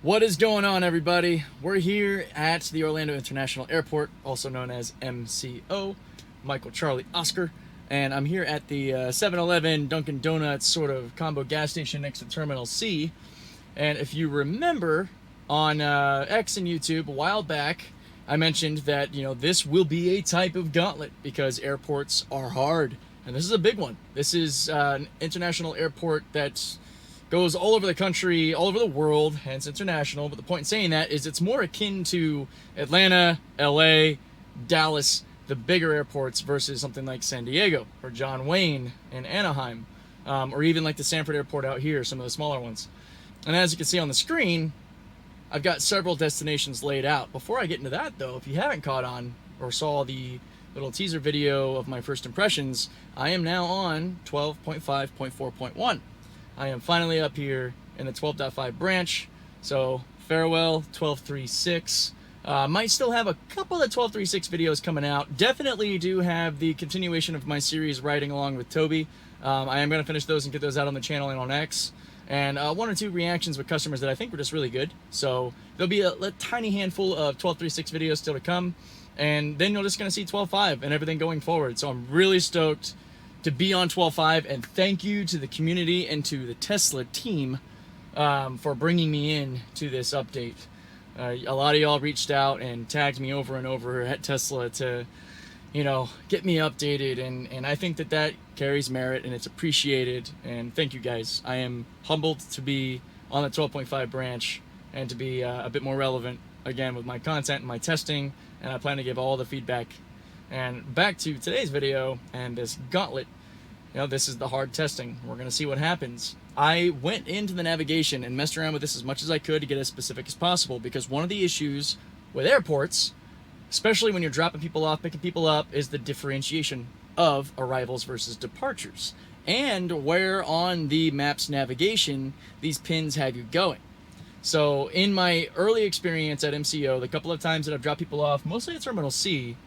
What is going on, everybody? We're here at the Orlando International Airport, also known as MCO, Michael Charlie Oscar, and I'm here at the 7-Eleven Dunkin' Donuts sort of combo gas station next to Terminal C. And if you remember on X and YouTube a while back, I mentioned that this will be a type of gauntlet because airports are hard, and this is a big one. This is an international airport that goes all over the country, all over the world, hence international. But the point in saying that is it's more akin to Atlanta, LA, Dallas, the bigger airports, versus something like San Diego or John Wayne and Anaheim, or even like the Sanford Airport out here, some of the smaller ones. And as you can see on the screen, I've got several destinations laid out. Before I get into that, though, if you haven't caught on or saw the little teaser video of my first impressions, I am now on 12.5.4.1. I am finally up here in the 12.5 branch, so farewell 12.3.6. Might still have a couple of 12.3.6 videos coming out. Definitely do have the continuation of my series riding along with Toby. I am going to finish those and get those out on the channel and on X. And one or two reactions with customers that I think were just really good. So there'll be a tiny handful of 12.3.6 videos still to come. And then you're just going to see 12.5 and everything going forward. So I'm really stoked to be on 12.5, and thank you to the community and to the Tesla team for bringing me in to this update. A lot of y'all reached out and tagged me over and over at Tesla to, get me updated, and I think that carries merit and it's appreciated, and thank you guys. I am humbled to be on the 12.5 branch and to be a bit more relevant again with my content and my testing, and I plan to give all the feedback. And back to today's video and this gauntlet. This is the hard testing. We're going to see what happens. I went into the navigation and messed around with this as much as I could to get as specific as possible, because one of the issues with airports, especially when you're dropping people off, picking people up, is the differentiation of arrivals versus departures, and where on the map's navigation these pins have you going. So in my early experience at MCO, the couple of times that I've dropped people off, mostly at Terminal C,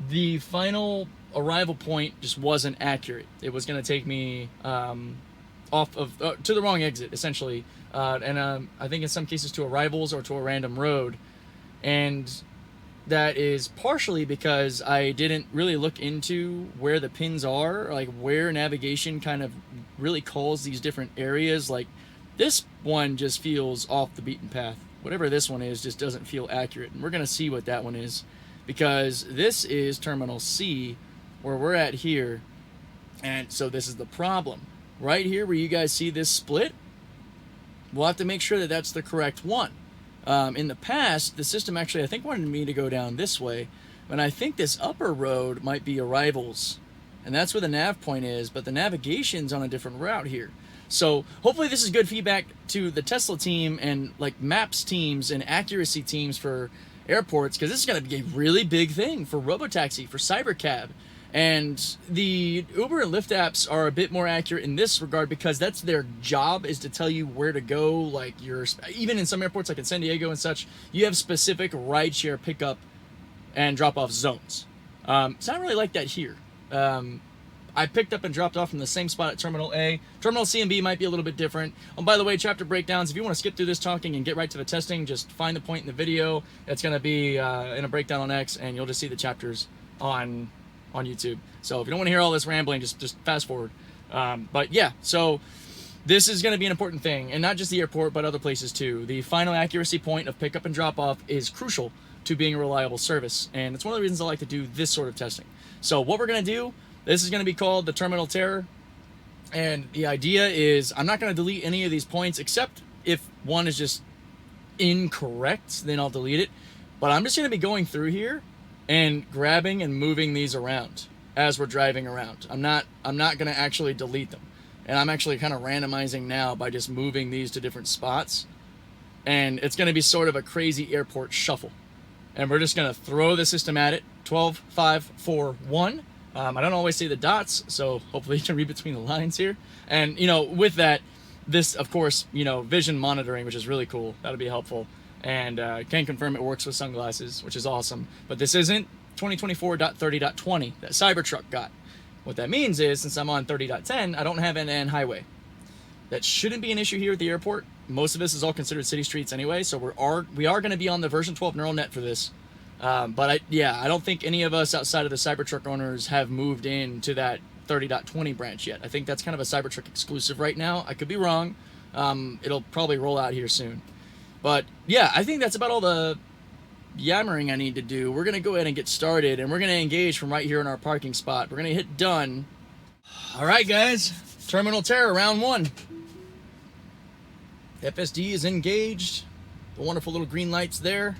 the final arrival point just wasn't accurate. It was going to take me off of to the wrong exit, essentially, and I think in some cases to arrivals or to a random road. And that is partially because I didn't really look into where the pins are, like where navigation kind of really calls these different areas. Like this one just feels off the beaten path. Whatever this one is just doesn't feel accurate, and we're going to see what that one is, because this is Terminal C where we're at here. And so this is the problem right here where you guys see this split. We'll have to make sure that that's the correct one. In the past, the system actually, I think, wanted me to go down this way, and I think this upper road might be arrivals, and that's where the nav point is, but the navigation's on a different route here. So hopefully this is good feedback to the Tesla team and like maps teams and accuracy teams for airports, because this is going to be a really big thing for RoboTaxi, for Cybercab. And the Uber and Lyft apps are a bit more accurate in this regard, because that's their job, is to tell you where to go. Like even in some airports, like in San Diego and such, you have specific rideshare pickup and drop-off zones. It's not really like that here. I picked up and dropped off from the same spot at Terminal A. Terminal C and B might be a little bit different. Oh, by the way, chapter breakdowns, if you want to skip through this talking and get right to the testing, just find the point in the video. It's going to be in a breakdown on X, and you'll just see the chapters on YouTube. So if you don't want to hear all this rambling, just fast forward. But yeah, so this is going to be an important thing, and not just the airport, but other places too. The final accuracy point of pickup and drop off is crucial to being a reliable service, and it's one of the reasons I like to do this sort of testing. So what we're going to do, this is going to be called the Terminal Terror, and the idea is I'm not going to delete any of these points, except if one is just incorrect, then I'll delete it. But I'm just going to be going through here and grabbing and moving these around as we're driving around. I'm not going to actually delete them. And I'm actually kind of randomizing now by just moving these to different spots. And it's going to be sort of a crazy airport shuffle. And we're just going to throw the system at it. 12, 5, 4, 1. I don't always see the dots, so hopefully you can read between the lines here. And, with that, this, of course, vision monitoring, which is really cool. That'll be helpful. And can confirm it works with sunglasses, which is awesome. But this isn't 2024.30.20 that Cybertruck got. What that means is, since I'm on 30.10, I don't have an highway. That shouldn't be an issue here at the airport. most of this is all considered city streets anyway, so we are going to be on the version 12 neural net for this. But I don't think any of us outside of the Cybertruck owners have moved into that 30.20 branch yet. I think that's kind of a Cybertruck exclusive right now. I could be wrong. It'll probably roll out here soon. But yeah, I think that's about all the yammering I need to do. We're going to go ahead and get started, and we're going to engage from right here in our parking spot. We're going to hit done. All right, guys. Terminal Terror, round 1. FSD is engaged. The wonderful little green lights there.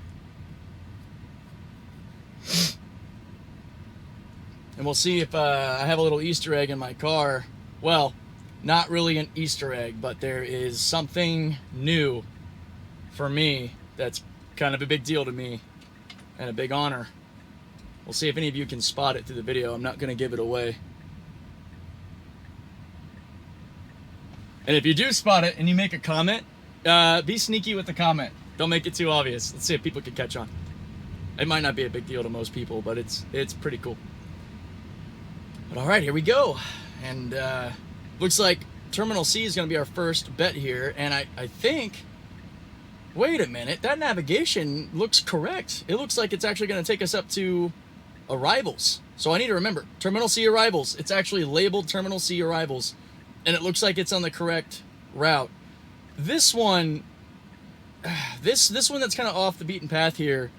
And we'll see if I have a little Easter egg in my car. Well, not really an Easter egg, but there is something new for me that's kind of a big deal to me and a big honor. We'll see if any of you can spot it through the video. I'm not going to give it away. And if you do spot it and you make a comment, be sneaky with the comment. Don't make it too obvious. Let's see if people can catch on. It might not be a big deal to most people, but it's pretty cool. But all right, here we go. And looks like Terminal C is going to be our first bet here. And I think, wait a minute, that navigation looks correct. It looks like it's actually going to take us up to arrivals. So I need to remember, Terminal C arrivals. It's actually labeled Terminal C arrivals. And it looks like it's on the correct route. This one, this one that's kind of off the beaten path here,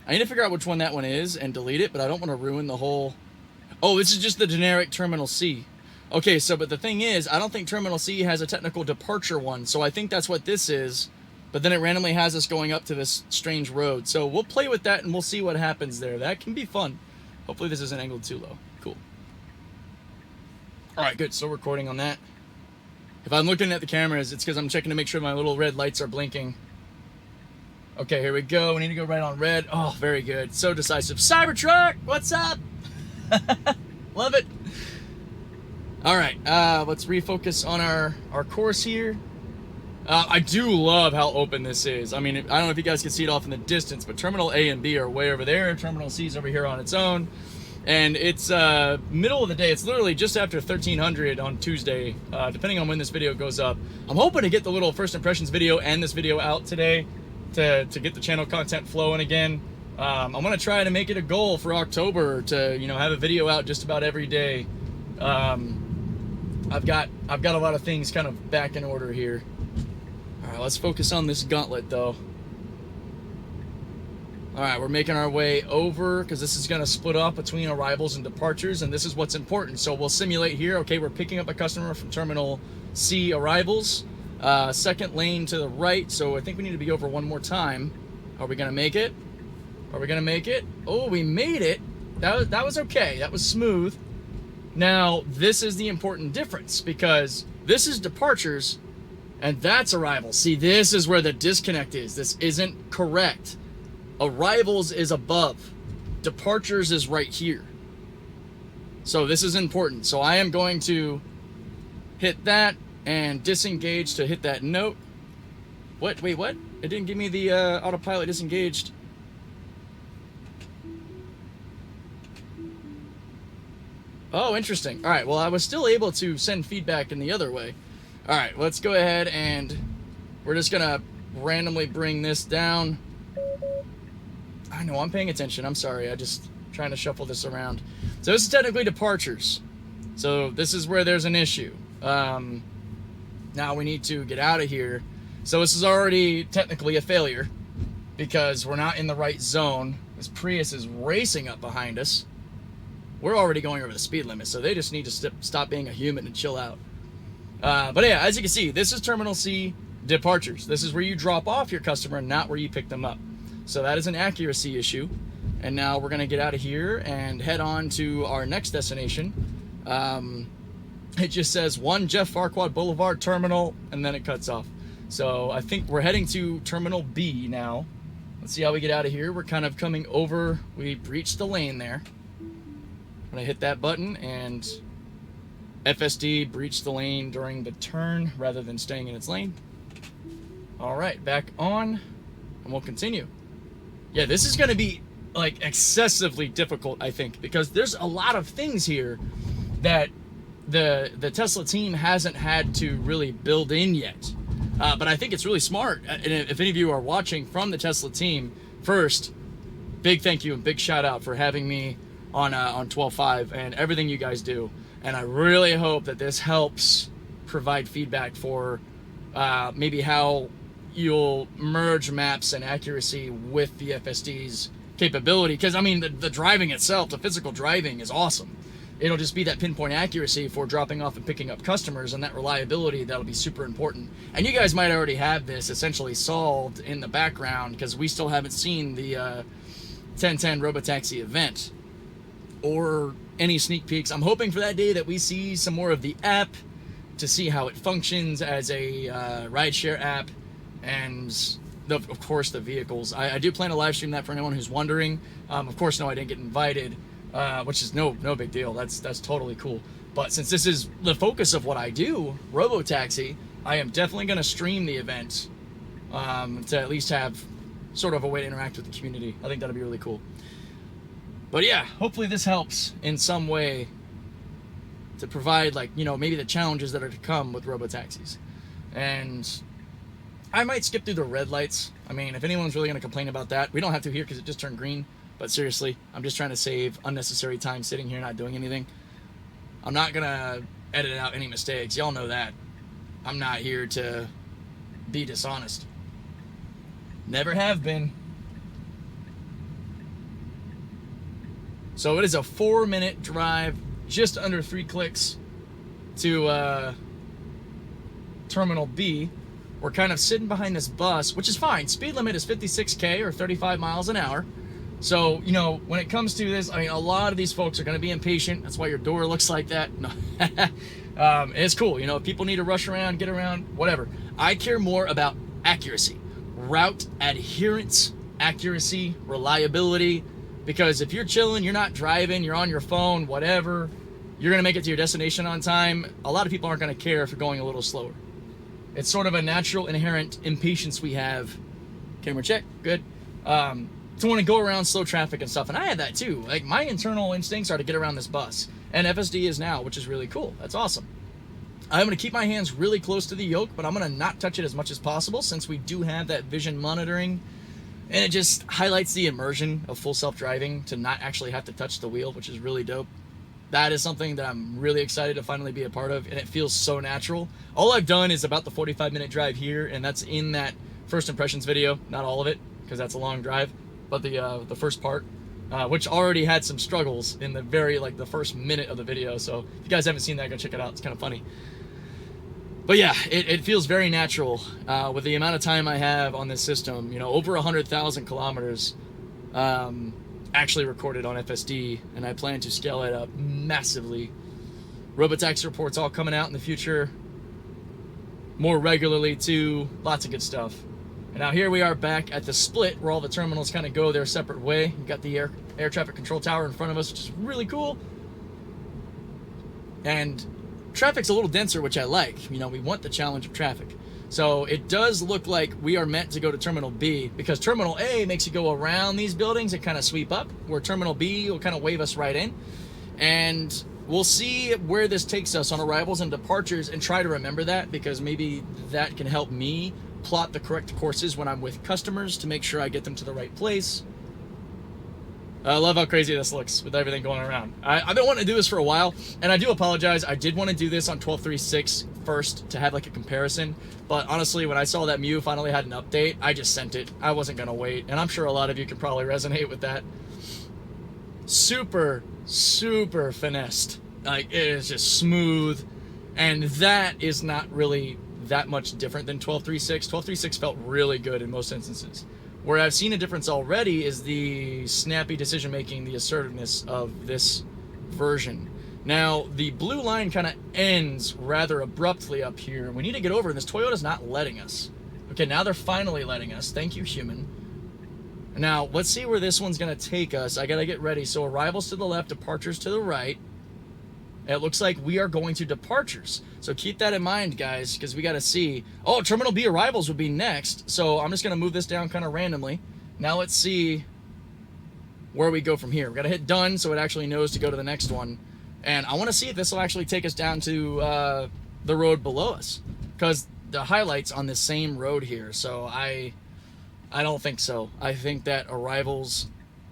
I need to figure out which one that one is and delete it, but I don't want to ruin the whole... Oh, this is just the generic Terminal C. Okay, so, but the thing is, I don't think Terminal C has a technical departure one, so I think that's what this is, but then it randomly has us going up to this strange road. So we'll play with that and we'll see what happens there. That can be fun. Hopefully this isn't angled too low. Cool. All right, good. Still recording on that. If I'm looking at the cameras, it's because I'm checking to make sure my little red lights are blinking. Okay, here we go. We need to go right on red. Oh, very good. So decisive. Cybertruck, what's up? Love it. All right, let's refocus on our course here. I do love how open this is. I mean, I don't know if you guys can see it off in the distance, but Terminal A and B are way over there. Terminal C is over here on its own. And it's middle of the day. It's literally just after 1300 on Tuesday, depending on when this video goes up. I'm hoping to get the little first impressions video and this video out today to get the channel content flowing again. I'm gonna try to make it a goal for October to, you know, have a video out just about every day. I've got a lot of things kind of back in order here. All right, let's focus on this gauntlet though. All right, we're making our way over because this is going to split off between arrivals and departures, and this is what's important. So we'll simulate here. Okay, we're picking up a customer from Terminal C arrivals. Second lane to the right, so I think we need to be over one more time. Are we going to make it? Are we going to make it? Oh, we made it. That was okay. That was smooth. Now, this is the important difference because this is departures and that's arrivals. See, this is where the disconnect is. This isn't correct. Arrivals is above. Departures is right here. So this is important. So I am going to hit that and disengage to hit that note. What? Wait, what? It didn't give me the autopilot disengaged. Oh, interesting. All right, well, I was still able to send feedback in the other way. All right, let's go ahead and we're just going to randomly bring this down. I know, I'm paying attention. I'm sorry. I just trying to shuffle this around. So this is technically departures. So this is where there's an issue. Now we need to get out of here. So this is already technically a failure because we're not in the right zone. This Prius is racing up behind us. We're already going over the speed limit, so they just need to stop being a human and chill out. But yeah, as you can see, this is Terminal C departures. This is where you drop off your customer, not where you pick them up. So that is an accuracy issue. And now we're going to get out of here and head on to our next destination. It just says 1 Jeff Farquaad Boulevard Terminal, and then it cuts off. So I think we're heading to Terminal B now. Let's see how we get out of here. We're kind of coming over. We've reached the lane there. I'm going to hit that button, and FSD breached the lane during the turn rather than staying in its lane. All right, back on, and we'll continue. Yeah, this is going to be like excessively difficult, I think, because there's a lot of things here that the Tesla team hasn't had to really build in yet. But I think it's really smart. And if any of you are watching from the Tesla team, first, big thank you and big shout out for having me on 12.5 and everything you guys do. And I really hope that this helps provide feedback for maybe how you'll merge maps and accuracy with the FSD's capability. Because, I mean, the driving itself, the physical driving is awesome. It'll just be that pinpoint accuracy for dropping off and picking up customers, and that reliability that'll be super important. And you guys might already have this essentially solved in the background because we still haven't seen the 1010 RoboTaxi event or any sneak peeks. I'm hoping for that day that we see some more of the app to see how it functions as a rideshare app, and of course the vehicles. I do plan to live stream that for anyone who's wondering. Of course, no, I didn't get invited. Which is no big deal. That's totally cool. But since this is the focus of what I do, RoboTaxi, I am definitely going to stream the event to at least have sort of a way to interact with the community. I think that'll be really cool. But yeah, hopefully this helps in some way to provide, like, you know, maybe the challenges that are to come with RoboTaxis. And I might skip through the red lights. I mean, if anyone's really going to complain about that, we don't have to here because it just turned green. But seriously, I'm just trying to save unnecessary time sitting here not doing anything. I'm not going to edit out any mistakes. Y'all know that. I'm not here to be dishonest. Never have been. So it is a 4-minute drive, just under 3 clicks to Terminal B. We're kind of sitting behind this bus, which is fine. Speed limit is 56K or 35 miles an hour. So, you know, when it comes to this, I mean, a lot of these folks are going to be impatient. That's why your door looks like that. No. It's cool. You know, if people need to rush around, get around, whatever. I care more about accuracy, route adherence, accuracy, reliability. Because if you're chilling, you're not driving, you're on your phone, whatever, you're going to make it to your destination on time. A lot of people aren't going to care if you're going a little slower. It's sort of a natural, inherent impatience we have. Camera check. Good. To want to go around slow traffic and stuff, and I had that too. Like, my internal instincts are to get around this bus, and FSD is now, which is really cool. That's awesome. I'm going to keep my hands really close to the yoke, but I'm going to not touch it as much as possible since we do have that vision monitoring, and it just highlights the immersion of full self-driving to not actually have to touch the wheel, which is really dope. That is something that I'm really excited to finally be a part of, and it feels so natural. All I've done is about the 45-minute drive here, and that's in that first impressions video. Not all of it, because that's a long drive. But the first part, which already had some struggles in the the first minute of the video. So if you guys haven't seen that, go check it out. It's kind of funny. But yeah, it feels very natural with the amount of time I have on this system. You know, over 100,000 kilometers actually recorded on FSD, and I plan to scale it up massively. RoboTaxi Reports all coming out in the future more regularly too. Lots of good stuff. And now here we are back at the split where all the terminals kind of go their separate way. You've got the air traffic control tower in front of us, which is really cool. And traffic's a little denser, which I like. You know, we want the challenge of traffic. So it does look like we are meant to go to Terminal B, because Terminal A makes you go around these buildings and kind of sweep up, where Terminal B will kind of wave us right in. And we'll see where this takes us on arrivals and departures, and try to remember that, because maybe that can help me plot the correct courses when I'm with customers to make sure I get them to the right place. I love how crazy this looks with everything going around. I've been wanting to do this for a while, and I do apologize. I did want to do this on 12.3.6 first to have like a comparison, but honestly, when I saw that Mew finally had an update, I just sent it. I wasn't going to wait, and I'm sure a lot of you can probably resonate with that. Super, super finessed. Like, it is just smooth, and that is not really that much different than 12.3.6. 12.3.6 felt really good in most instances. Where I've seen a difference already is the snappy decision making, the assertiveness of this version. Now, the blue line kind of ends rather abruptly up here. We need to get over, and this Toyota's not letting us. Okay, now they're finally letting us. Thank you, human. Now, let's see where this one's going to take us. I got to get ready. So arrivals to the left, departures to the right. It looks like we are going to departures. So keep that in mind, guys, because we got to see. Oh, Terminal B arrivals would be next. So I'm just going to move this down kind of randomly. Now let's see where we go from here. We got to hit done so it actually knows to go to the next one. And I want to see if this will actually take us down to the road below us. Because the highlights on the same road here, so I don't think so. I think that arrivals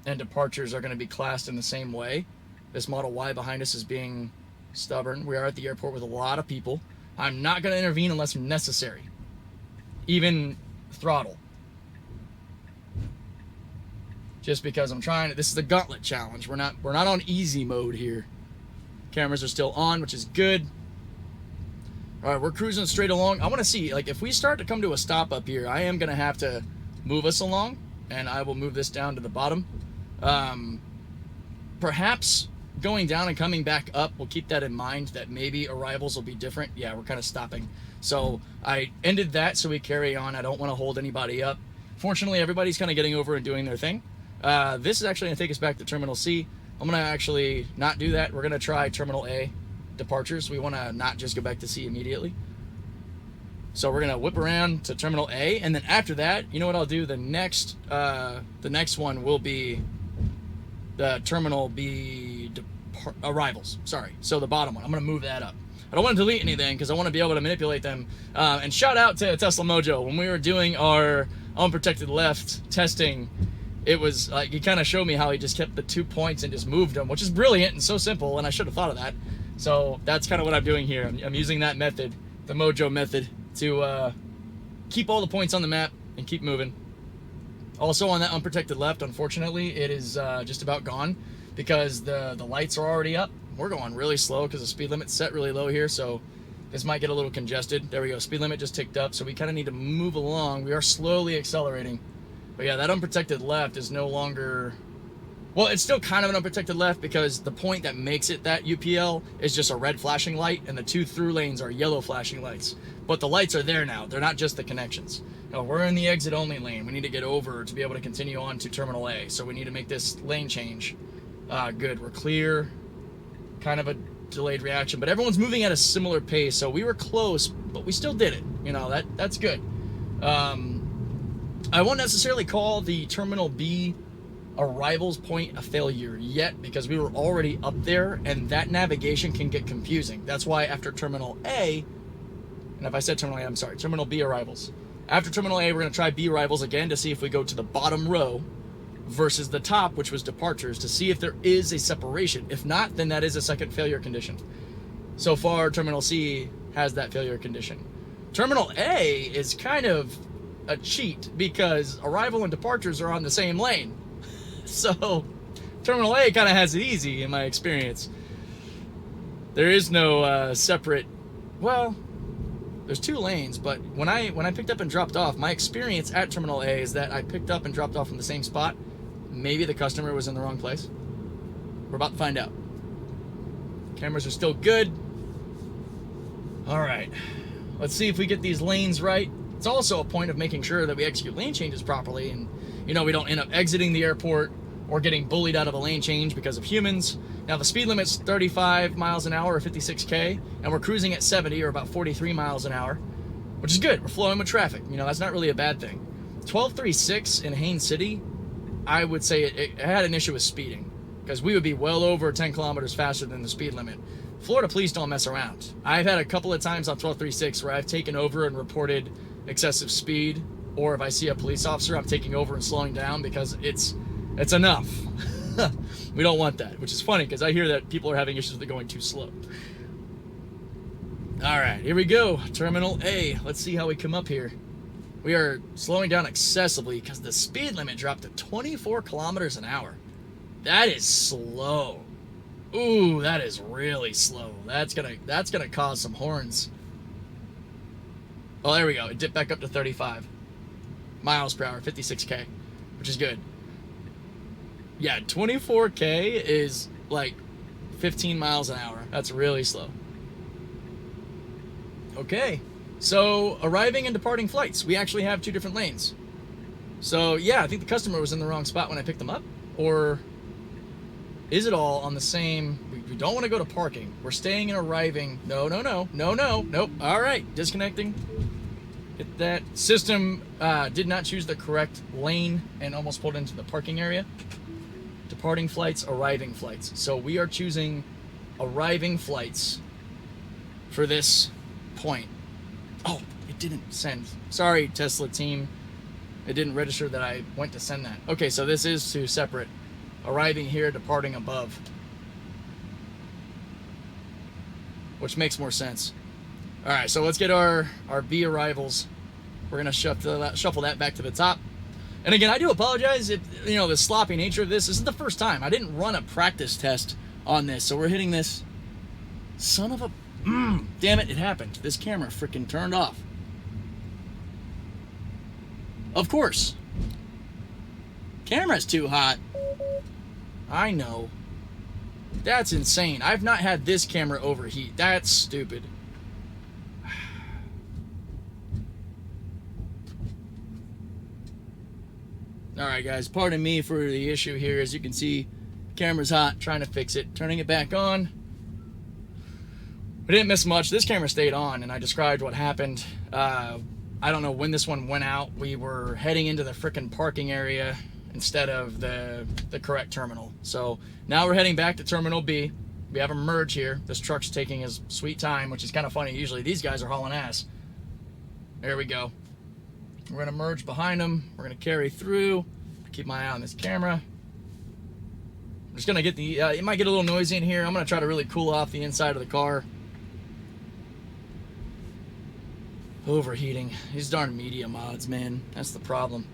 and departures are going to be classed in the same way. This Model Y behind us is being stubborn. We are at the airport with a lot of people. I'm not going to intervene unless necessary. Even throttle. Just because I'm trying to, this is the Gauntlet challenge. We're not on easy mode here. Cameras are still on, which is good. All right, we're cruising straight along. I want to see, like, if we start to come to a stop up here, I am going to have to move us along, and I will move this down to the bottom. Perhaps going down and coming back up, we'll keep that in mind, that maybe arrivals will be different. Yeah, we're kind of stopping. So I ended that so we carry on. I don't want to hold anybody up. Fortunately, everybody's kind of getting over and doing their thing. This is actually going to take us back to Terminal C. I'm going to actually not do that. We're going to try Terminal A departures. We want to not just go back to C immediately. So we're going to whip around to Terminal A, and then after that, you know what I'll do? The next one will be the Terminal B arrivals. Sorry. So the bottom one. I'm going to move that up. I don't want to delete anything because I want to be able to manipulate them. And shout out to Tesla Mojo. When we were doing our unprotected left testing, it was like he kind of showed me how he just kept the 2 points and just moved them, which is brilliant and so simple, and I should have thought of that. So that's kind of what I'm doing here. I'm using that method, the Mojo method, to keep all the points on the map and keep moving. Also on that unprotected left, unfortunately, it is just about gone because the lights are already up. We're going really slow because the speed limit's set really low here, so this might get a little congested. There we go. Speed limit just ticked up, so we kind of need to move along. We are slowly accelerating. But yeah, that unprotected left is no longer... Well, it's still kind of an unprotected left because the point that makes it that UPL is just a red flashing light, and the two through lanes are yellow flashing lights. But the lights are there now. They're not just the connections. No, we're in the exit-only lane. We need to get over to be able to continue on to Terminal A. So we need to make this lane change. Good. We're clear. Kind of a delayed reaction. But everyone's moving at a similar pace. So we were close, but we still did it. You know, that's good. I won't necessarily call the Terminal B arrivals point a failure yet because we were already up there, and that navigation can get confusing. That's why after Terminal A, and if I said Terminal A, I'm sorry, Terminal B arrivals. After Terminal A, we're going to try B arrivals again to see if we go to the bottom row versus the top, which was departures, to see if there is a separation. If not, then that is a second failure condition. So far, Terminal C has that failure condition. Terminal A is kind of a cheat because arrival and departures are on the same lane. So Terminal A kind of has it easy in my experience. There is no separate, well, there's two lanes, but when I picked up and dropped off, my experience at Terminal A is that I picked up and dropped off from the same spot. Maybe the customer was in the wrong place. We're about to find out. Cameras are still good. All right, let's see if we get these lanes right. It's also a point of making sure that we execute lane changes properly, and you know, we don't end up exiting the airport or getting bullied out of a lane change because of humans. Now the speed limit's 35 miles an hour or 56K, and we're cruising at 70 or about 43 miles an hour, which is good. We're flowing with traffic. You know, that's not really a bad thing. 1236 in Haines City, I would say it had an issue with speeding because we would be well over 10 kilometers faster than the speed limit. Florida police don't mess around. I've had a couple of times on 1236 where I've taken over and reported excessive speed, or if I see a police officer, I'm taking over and slowing down because it's enough. We don't want that, which is funny because I hear that people are having issues with it going too slow. All right, here we go. Terminal A. Let's see how we come up here. We are slowing down excessively because the speed limit dropped to 24 kilometers an hour. That is slow. Ooh, that is really slow. That's gonna cause some horns. Oh, there we go. It dipped back up to 35 miles per hour, 56K, which is good. Yeah, 24K is like 15 miles an hour. That's really slow. Okay, so arriving and departing flights. We actually have two different lanes. So yeah, I think the customer was in the wrong spot when I picked them up. Or is it all on the same? We don't want to go to parking. We're staying and arriving. No. Nope. All right, disconnecting. Hit that. System did not choose the correct lane and almost pulled into the parking area. Departing flights, arriving flights. So we are choosing arriving flights for this point. Oh, it didn't send. Sorry, Tesla team. It didn't register that I went to send that. Okay, so this is two separate. Arriving here, departing above. Which makes more sense. Alright, so let's get our B arrivals. We're going to shuffle that back to the top. And again, I do apologize if, you know, the sloppy nature of this. This is the first time. I didn't run a practice test on this, so we're hitting this. Son of a... damn it, it happened. This camera freaking turned off. Of course. Camera's too hot. I know. That's insane. I've not had this camera overheat. That's stupid. Alright guys, pardon me for the issue here. As you can see, camera's hot, trying to fix it, turning it back on. We didn't miss much. This camera stayed on, and I described what happened. I don't know when this one went out. We were heading into the frickin' parking area instead of the correct terminal. So now we're heading back to Terminal B. We have a merge here. This truck's taking his sweet time, which is kind of funny. Usually these guys are hauling ass. There we go. We're going to merge behind them. We're going to carry through. Keep my eye on this camera. I'm just going to get the... it might get a little noisy in here. I'm going to try to really cool off the inside of the car. Overheating. These darn media mods, man. That's the problem.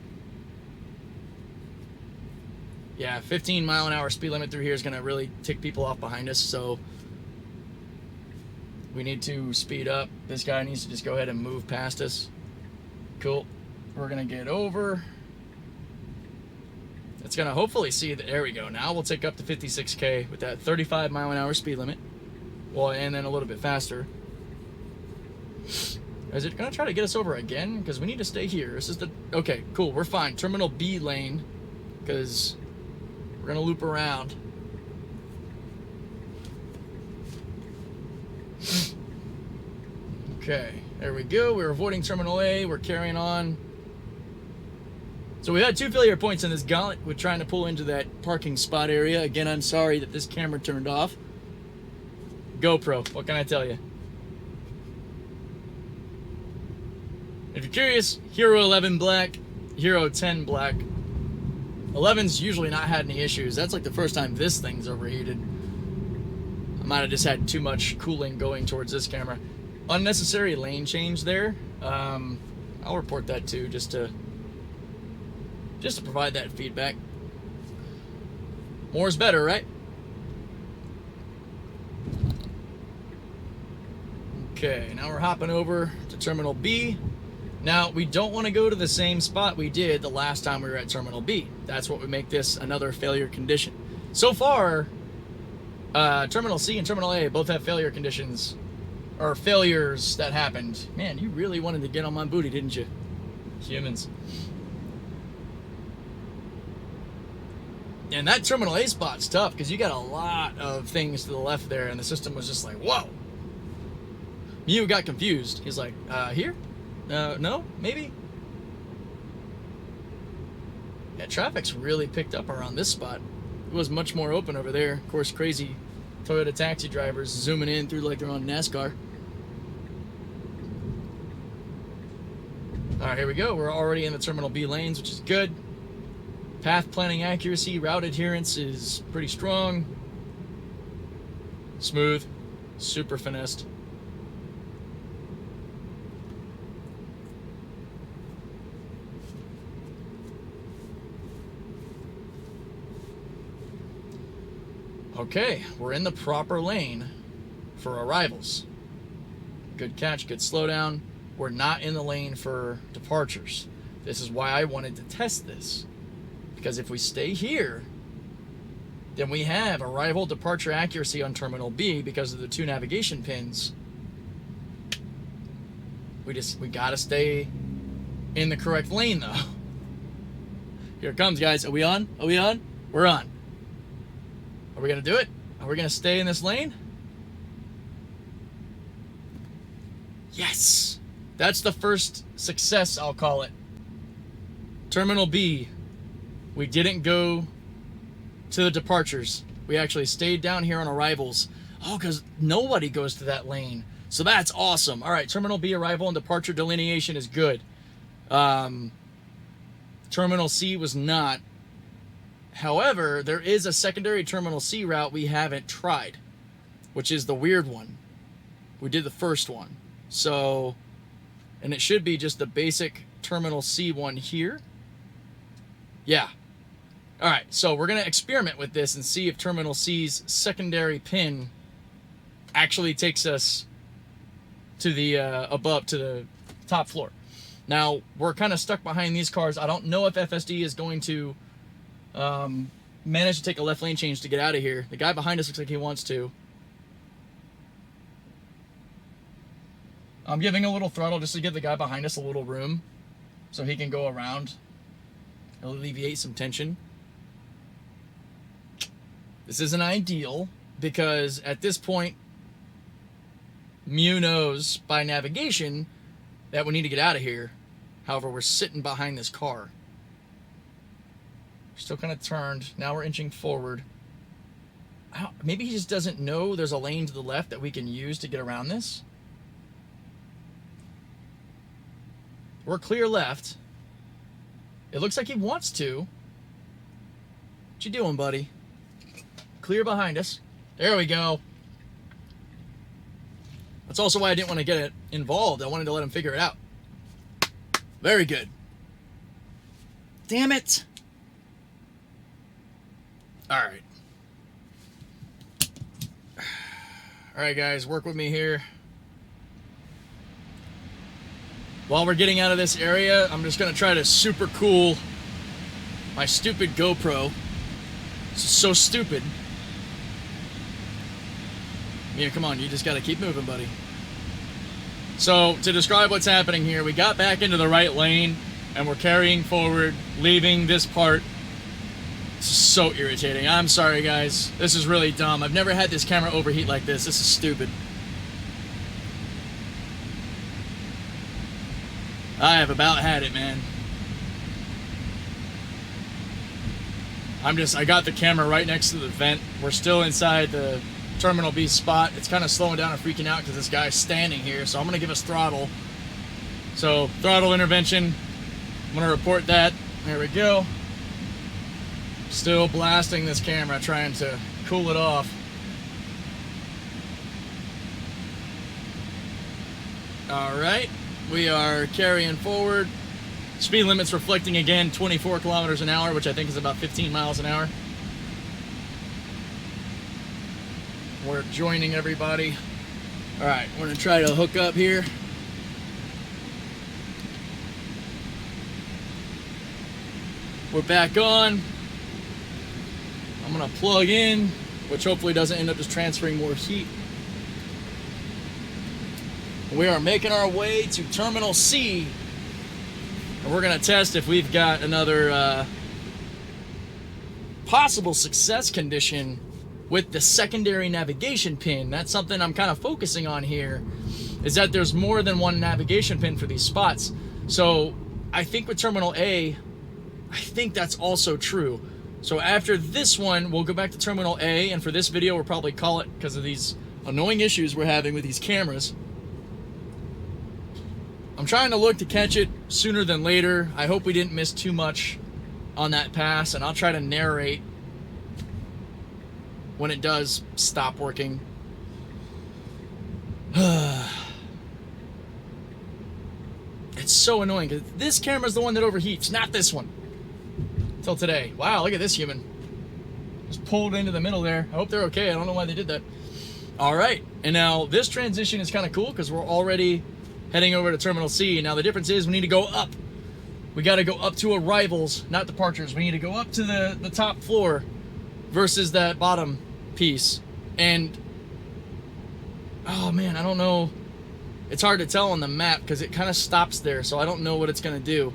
Yeah, 15-mile-an-hour speed limit through here is going to really tick people off behind us, so we need to speed up. This guy needs to just go ahead and move past us. Cool. We're going to get over. It's going to hopefully see that. There we go. Now we'll take up to 56K with that 35-mile-an-hour speed limit. Well, and then a little bit faster. Is it going to try to get us over again? Because we need to stay here. This is the... Okay, cool. We're fine. Terminal B lane. Because we're going to loop around. Okay. There we go. We're avoiding Terminal A. We're carrying on. So we had 2 failure points in this gauntlet. We're trying to pull into that parking spot area. Again, I'm sorry that this camera turned off. GoPro. What can I tell you? If you're curious, Hero 11 black, Hero 10 black. 11's usually not had any issues. That's like the first time this thing's overheated. I might have just had too much cooling going towards this camera. Unnecessary lane change there. I'll report that too, just to provide that feedback. More is better, right? Okay, now we're hopping over to Terminal B. Now, we don't want to go to the same spot we did the last time we were at Terminal B. That's what would make this another failure condition. So far, Terminal C and Terminal A both have failure conditions, or failures that happened. Man, you really wanted to get on my booty, didn't you? Humans. And that Terminal A spot's tough, because you got a lot of things to the left there, and the system was just like, whoa. Mew got confused. He's like, here? No? Maybe? Yeah, traffic's really picked up around this spot. It was much more open over there. Of course, crazy Toyota taxi drivers zooming in through like they're on NASCAR. Alright, here we go. We're already in the Terminal B lanes, which is good. Path planning accuracy, route adherence is pretty strong. Smooth. Super finessed. Okay, we're in the proper lane for arrivals. Good catch, good slowdown. We're not in the lane for departures. This is why I wanted to test this. Because if we stay here, then we have arrival departure accuracy on Terminal B because of the 2 navigation pins. We gotta stay in the correct lane though. Here it comes, guys. Are we on? Are we on? We're on. Are we going to do it? Are we going to stay in this lane? Yes! That's the first success, I'll call it. Terminal B. We didn't go to the departures. We actually stayed down here on arrivals. Oh, because nobody goes to that lane. So that's awesome. All right, Terminal B arrival and departure delineation is good. Terminal C was not. However, there is a secondary Terminal C route we haven't tried, which is the weird one. We did the first one. So, and it should be just the basic Terminal C one here. Yeah. All right, so we're going to experiment with this and see if Terminal C's secondary pin actually takes us to the above, to the top floor. Now, we're kind of stuck behind these cars. I don't know if FSD is going to manage to take a left lane change to get out of here. The guy behind us looks like he wants to. I'm giving a little throttle just to give the guy behind us a little room so he can go around. It'll alleviate some tension. This isn't ideal because at this point, Mew knows by navigation that we need to get out of here. However, we're sitting behind this car. Still kind of turned. Now we're inching forward. Maybe he just doesn't know there's a lane to the left that we can use to get around this. We're clear left. It looks like he wants to. What you doing, buddy? Clear behind us. There we go. That's also why I didn't want to get it involved. I wanted to let him figure it out. Very good. Damn it. All right. All right, guys, work with me here. While we're getting out of this area, I'm just going to try to super cool my stupid GoPro. This is so stupid. Yeah, come on, you just got to keep moving, buddy. So, to describe what's happening here, we got back into the right lane, and we're carrying forward, leaving this part. This is so irritating. I'm sorry, guys. This is really dumb. I've never had this camera overheat like this. This is stupid. I have about had it, man. I got the camera right next to the vent. We're still inside the Terminal B spot. It's kind of slowing down and freaking out because this guy's standing here, so I'm going to give us throttle. So, throttle intervention. I'm going to report that. There we go. Still blasting this camera, trying to cool it off. Alright, we are carrying forward. Speed limit's reflecting again, 24 kilometers an hour, which I think is about 15 miles an hour. We're joining everybody. Alright, we're going to try to hook up here. We're back on. I'm going to plug in, which hopefully doesn't end up just transferring more heat. We are making our way to Terminal C. And we're going to test if we've got another possible success condition with the secondary navigation pin. That's something I'm kind of focusing on here, is that there's more than one navigation pin for these spots. So I think with Terminal A, I think that's also true. So after this one, we'll go back to Terminal A, and for this video, we'll probably call it because of these annoying issues we're having with these cameras. I'm trying to look to catch it sooner than later. I hope we didn't miss too much on that pass, and I'll try to narrate when it does stop working. It's so annoying because this camera's the one that overheats, not this one. Till today. Wow, look at this human. Just pulled into the middle there. I hope they're okay. I don't know why they did that. All right, and now this transition is kind of cool because we're already heading over to Terminal C. Now the difference is we need to go up. We got to go up to arrivals, not departures. We need to go up to the top floor versus that bottom piece. And oh man, I don't know. It's hard to tell on the map because it kind of stops there, so I don't know what it's going to do.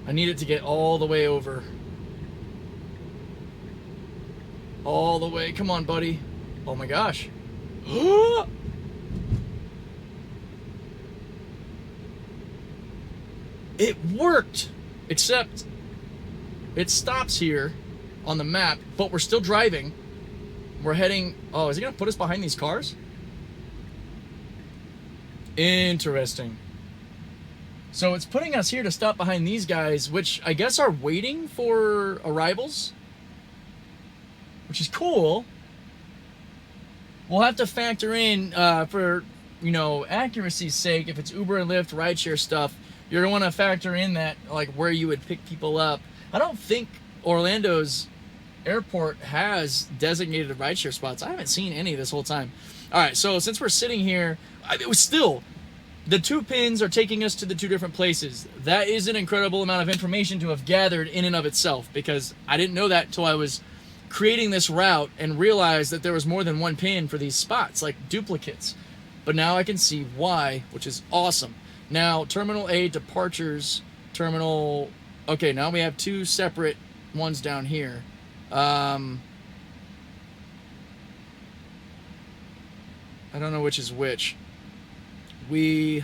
I need it to get all the way over. All the way. Come on, buddy. Oh my gosh. It worked, except it stops here on the map, but we're still driving. We're heading... Oh, is he going to put us behind these cars? Interesting. So it's putting us here to stop behind these guys, which I guess are waiting for arrivals, which is cool. We'll have to factor in, for, you know, accuracy's sake, if it's Uber and Lyft, rideshare stuff, you're going to want to factor in that, like, where you would pick people up. I don't think Orlando's airport has designated rideshare spots. I haven't seen any this whole time. All right, so since we're sitting here, it was still... The 2 pins are taking us to the 2 different places. That is an incredible amount of information to have gathered in and of itself, because I didn't know that until I was creating this route and realized that there was more than 1 pin for these spots, like duplicates. But now I can see why, which is awesome. Now, Terminal A departures, Terminal... Okay, now we have 2 separate ones down here. I don't know which is which. Can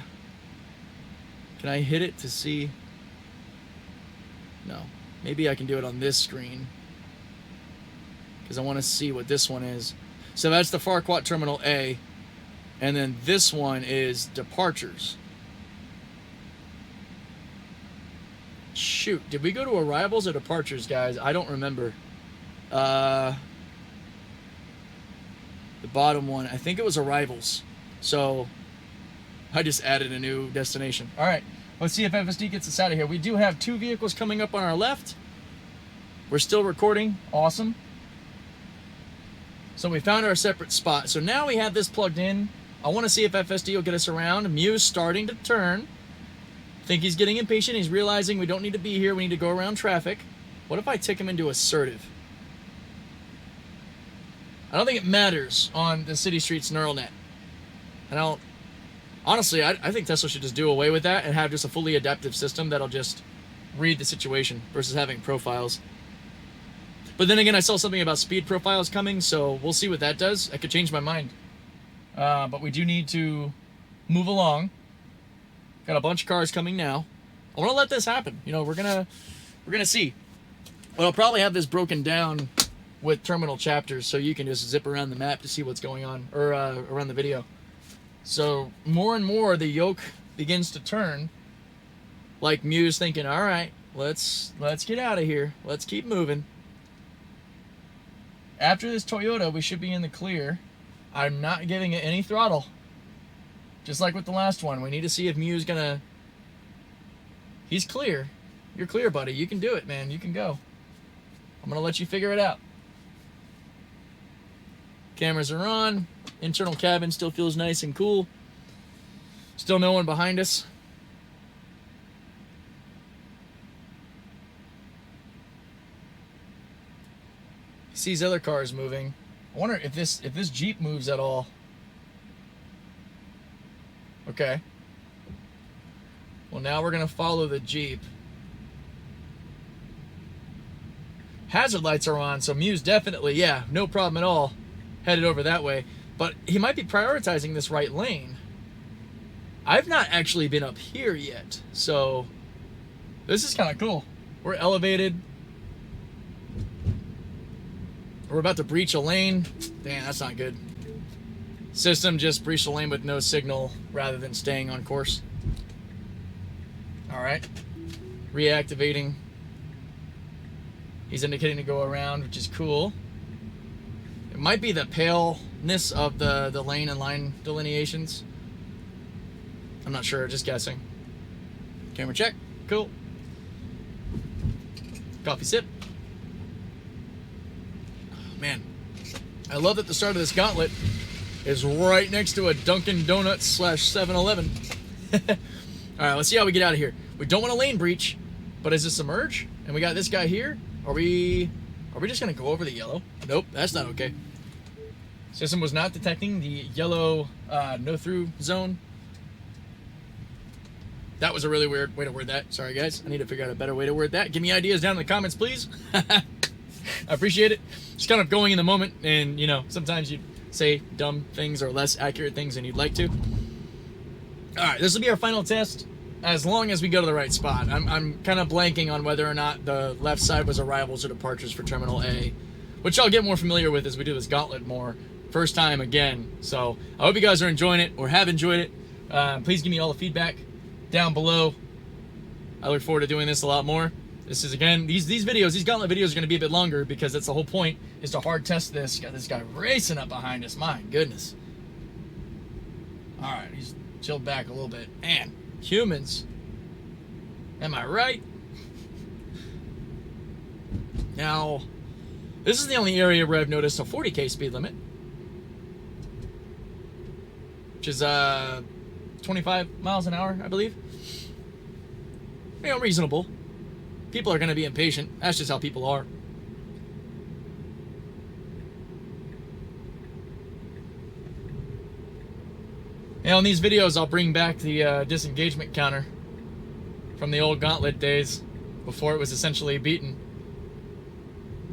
I hit it to see? No. Maybe I can do it on this screen, because I want to see what this one is. So that's the Farquhar Terminal A, and then this one is departures. Shoot, did we go to arrivals or departures, guys? I don't remember. The bottom one, I think it was arrivals. So I just added a new destination. All right, let's see if FSD gets us out of here. We do have 2 vehicles coming up on our left. We're still recording. Awesome. So we found our separate spot. So now we have this plugged in. I want to see if FSD will get us around. Mew's starting to turn. I think he's getting impatient. He's realizing we don't need to be here. We need to go around traffic. What if I tick him into assertive? I don't think it matters on the city streets neural net. Honestly, I think Tesla should just do away with that and have just a fully adaptive system that'll just read the situation versus having profiles. But then again, I saw something about speed profiles coming, so we'll see what that does. I could change my mind. But we do need to move along. Got a bunch of cars coming now. I want to let this happen. You know, we're gonna see. But I'll probably have this broken down with terminal chapters, so you can just zip around the map to see what's going on, or around the video. So more and more the yoke begins to turn, like Mew's thinking, all right, let's get out of here. Let's keep moving. After this Toyota, we should be in the clear. I'm not giving it any throttle. Just like with the last one, we need to see if Mew's gonna... He's clear. You're clear, buddy. You can do it, man. You can go. I'm gonna let you figure it out. Cameras are on. Internal cabin still feels nice and cool. Still no one behind us. He sees other cars moving. I wonder if this Jeep moves at all. Okay. Well, now we're gonna follow the Jeep. Hazard lights are on, so Mew's definitely, yeah, no problem at all, headed over that way. But he might be prioritizing this right lane. I've not actually been up here yet, so this is kind of cool. We're elevated. We're about to breach a lane. Damn, that's not good. System just breached a lane with no signal rather than staying on course. All right. Reactivating. He's indicating to go around, which is cool. It might be the paleness of the lane and line delineations. I'm not sure, just guessing. Camera check. Cool. Coffee sip. Oh, man. I love that the start of this gauntlet is right next to a Dunkin' Donuts / 7-Eleven. All right, let's see how we get out of here. We don't want a lane breach, but is this a merge? And we got this guy here. Are we just gonna go over the yellow? Nope, that's not okay. System was not detecting the yellow no through zone. That was a really weird way to word that. Sorry guys, I need to figure out a better way to word that. Give me ideas down in the comments, please. I appreciate it. Just kind of going in the moment, and you know, sometimes you say dumb things or less accurate things than you'd like to. All right, this will be our final test. As long as we go to the right spot. I'm kind of blanking on whether or not the left side was arrivals or departures for Terminal A, which I'll get more familiar with as we do this gauntlet more. First time again. So I hope you guys are enjoying it or have enjoyed it. Please give me all the feedback down below. I look forward to doing this a lot more. This is, again, these videos, these Gauntlet videos are going to be a bit longer because that's the whole point, is to hard test this. Got this guy racing up behind us. My goodness. All right, he's chilled back a little bit. Man, humans. Am I right? Now, this is the only area where I've noticed a 40k speed limit, which is 25 miles an hour, I believe. You know, reasonable. People are going to be impatient. That's just how people are. Now, in these videos, I'll bring back the disengagement counter from the old Gauntlet days, before it was essentially beaten.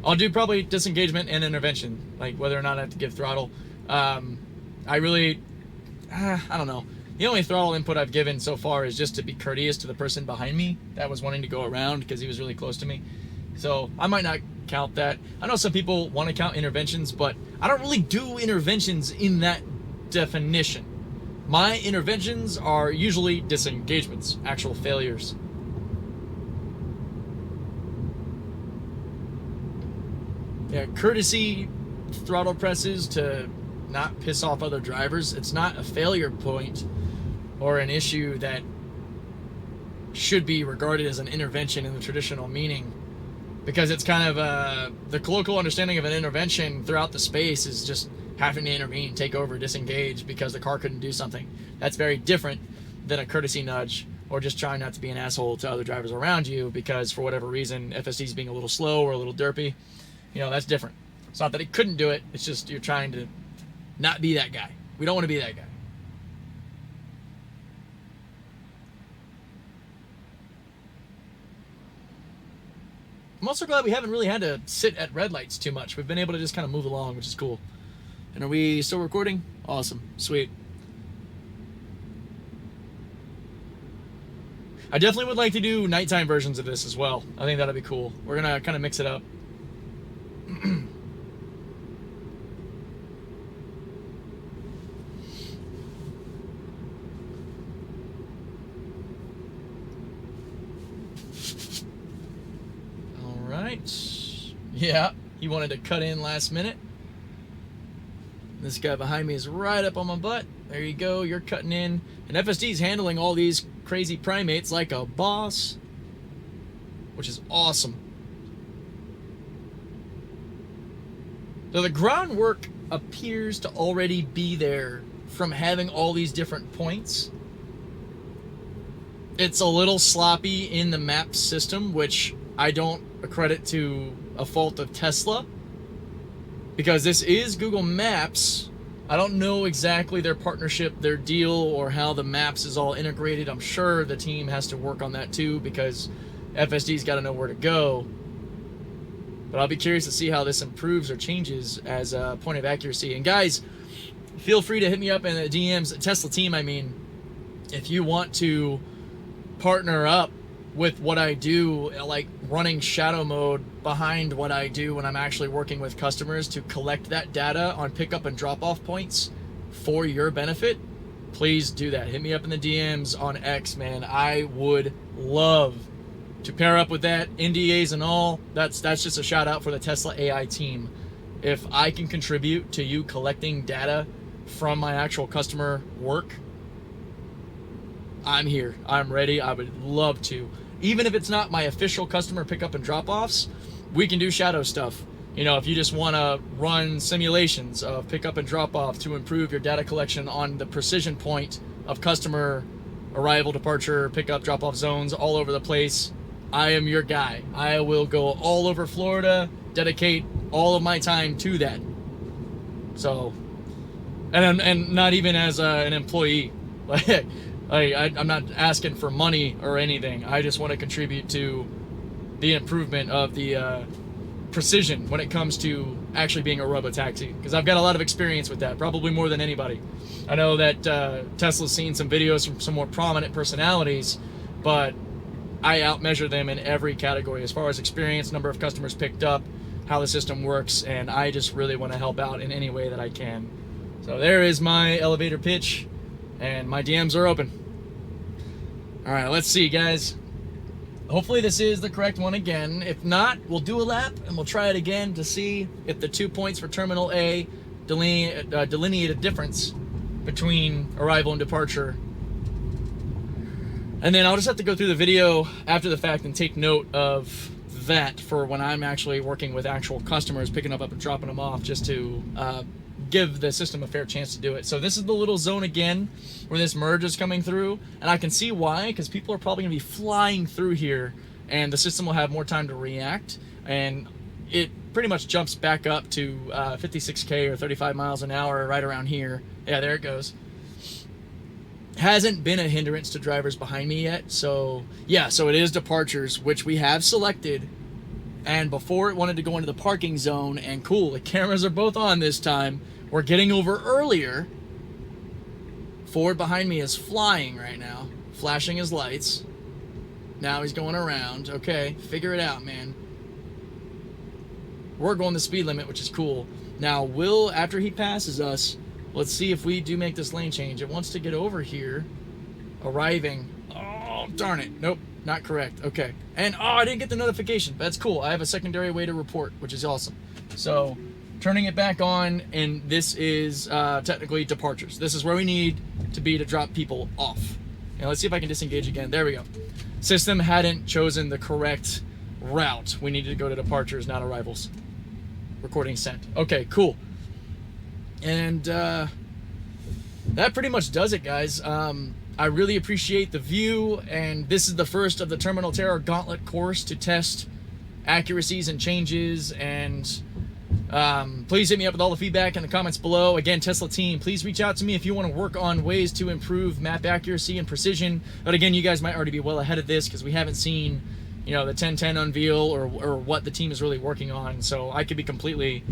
I'll do probably disengagement and intervention, like whether or not I have to give throttle. I don't know. The only throttle input I've given so far is just to be courteous to the person behind me that was wanting to go around because he was really close to me. So I might not count that. I know some people want to count interventions, but I don't really do interventions in that definition. My interventions are usually disengagements, actual failures. Yeah, courtesy throttle presses to not piss off other drivers. It's not a failure point or an issue that should be regarded as an intervention in the traditional meaning, because it's kind of the colloquial understanding of an intervention throughout the space is just having to intervene, take over, disengage because the car couldn't do something. That's very different than a courtesy nudge or just trying not to be an asshole to other drivers around you because for whatever reason FSD's being a little slow or a little derpy. You know, that's different. It's not that he couldn't do it, it's just you're trying to not be that guy. We don't want to be that guy. I'm also glad we haven't really had to sit at red lights too much. We've been able to just kind of move along, which is cool. And are we still recording? Awesome. Sweet. I definitely would like to do nighttime versions of this as well. I think that'd be cool. We're going to kind of mix it up. Yeah, he wanted to cut in last minute. This guy behind me is right up on my butt. There you go, you're cutting in. And FSD's handling all these crazy primates like a boss, which is awesome. So the groundwork appears to already be there from having all these different points. It's a little sloppy in the map system, which I don't accredit to a fault of Tesla, because this is Google Maps. I don't know exactly their partnership, their deal, or how the maps is all integrated. I'm sure the team has to work on that too, because FSD's got to know where to go. But I'll be curious to see how this improves or changes as a point of accuracy. And guys, feel free to hit me up in the DMs, Tesla team, I mean, if you want to partner up with what I do, like running shadow mode behind what I do when I'm actually working with customers to collect that data on pickup and drop off points for your benefit, please do that. Hit me up in the DMs on X, man. I would love to pair up with that, NDAs and all. That's just a shout out for the Tesla AI team. If I can contribute to you collecting data from my actual customer work, I'm here. I'm ready. I would love to. Even if it's not my official customer pickup and drop-offs, we can do shadow stuff. You know, if you just want to run simulations of pickup and drop-off to improve your data collection on the precision point of customer arrival, departure, pickup, drop-off zones all over the place, I am your guy. I will go all over Florida, dedicate all of my time to that. So, and not even as an employee. I'm not asking for money or anything. I just want to contribute to the improvement of the precision when it comes to actually being a RoboTaxi, because I've got a lot of experience with that, probably more than anybody. I know that Tesla's seen some videos from some more prominent personalities, but I outmeasure them in every category as far as experience, number of customers picked up, how the system works, and I just really want to help out in any way that I can. So there is my elevator pitch. and my DMs are open. All right, let's see, guys. Hopefully this is the correct one again. If not, we'll do a lap and we'll try it again to see if the 2 points for Terminal A delineate a difference between arrival and departure. And then I'll just have to go through the video after the fact and take note of that for when I'm actually working with actual customers, picking up and dropping them off, just to give the system a fair chance to do it. So this is the little zone again where this merge is coming through, and I can see why, because people are probably going to be flying through here and the system will have more time to react, and it pretty much jumps back up to 56k or 35 miles an hour right around here. Yeah, there it goes. Hasn't been a hindrance to drivers behind me yet. So yeah, so it is departures, which we have selected, and before it wanted to go into the parking zone, and cool, the cameras are both on this time. We're getting over earlier. Ford behind me is flying right now, flashing his lights. Now he's going around. Okay, figure it out, man. We're going the speed limit, which is cool. Now, Will, after he passes us, let's see if we do make this lane change. It wants to get over here. Arriving. Oh, darn it. Nope, not correct. Okay. And, oh, I didn't get the notification. That's cool. I have a secondary way to report, which is awesome. So, turning it back on, and this is technically departures. This is where we need to be to drop people off. Now, let's see if I can disengage again. There we go. System hadn't chosen the correct route. We needed to go to departures, not arrivals. Recording sent. Okay, cool. And that pretty much does it, guys. I really appreciate the view, and this is the first of the Terminal Terror Gauntlet course to test accuracies and changes, and please hit me up with all the feedback in the comments below. Again, Tesla team, please reach out to me if you want to work on ways to improve map accuracy and precision. But again, you guys might already be well ahead of this because we haven't seen, you know, the 1010 unveil or what the team is really working on. So I could be completely,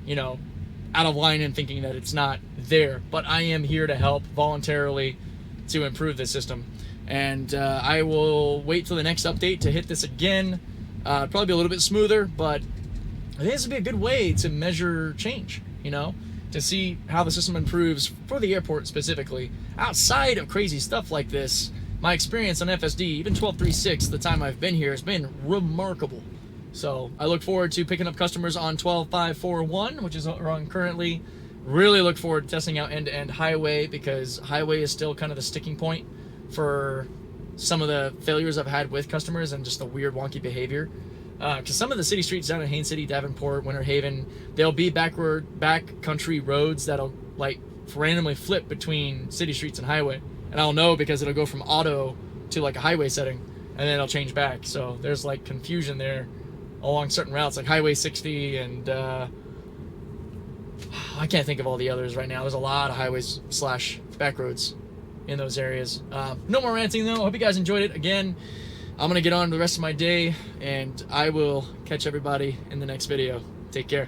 you know, out of line in thinking that it's not there. But I am here to help voluntarily to improve the system. And I will wait till the next update to hit this again. Probably be a little bit smoother, but I think this would be a good way to measure change, you know, to see how the system improves for the airport specifically. Outside of crazy stuff like this, my experience on FSD, even 12.3.6, the time I've been here, has been remarkable. So I look forward to picking up customers on 12.5.4.1, which is run currently. Really look forward to testing out end-to-end highway, because highway is still kind of the sticking point for some of the failures I've had with customers and just the weird wonky behavior. Because some of the city streets down in Haines City, Davenport, Winter Haven, they'll be back country roads that'll like randomly flip between city streets and highway, and I'll know because it'll go from auto to like a highway setting, and then it'll change back. So there's like confusion there along certain routes, like Highway 60, and I can't think of all the others right now. There's a lot of highways / back roads in those areas. No more ranting though. I hope you guys enjoyed it. Again, I'm going to get on to the rest of my day, and I will catch everybody in the next video. Take care.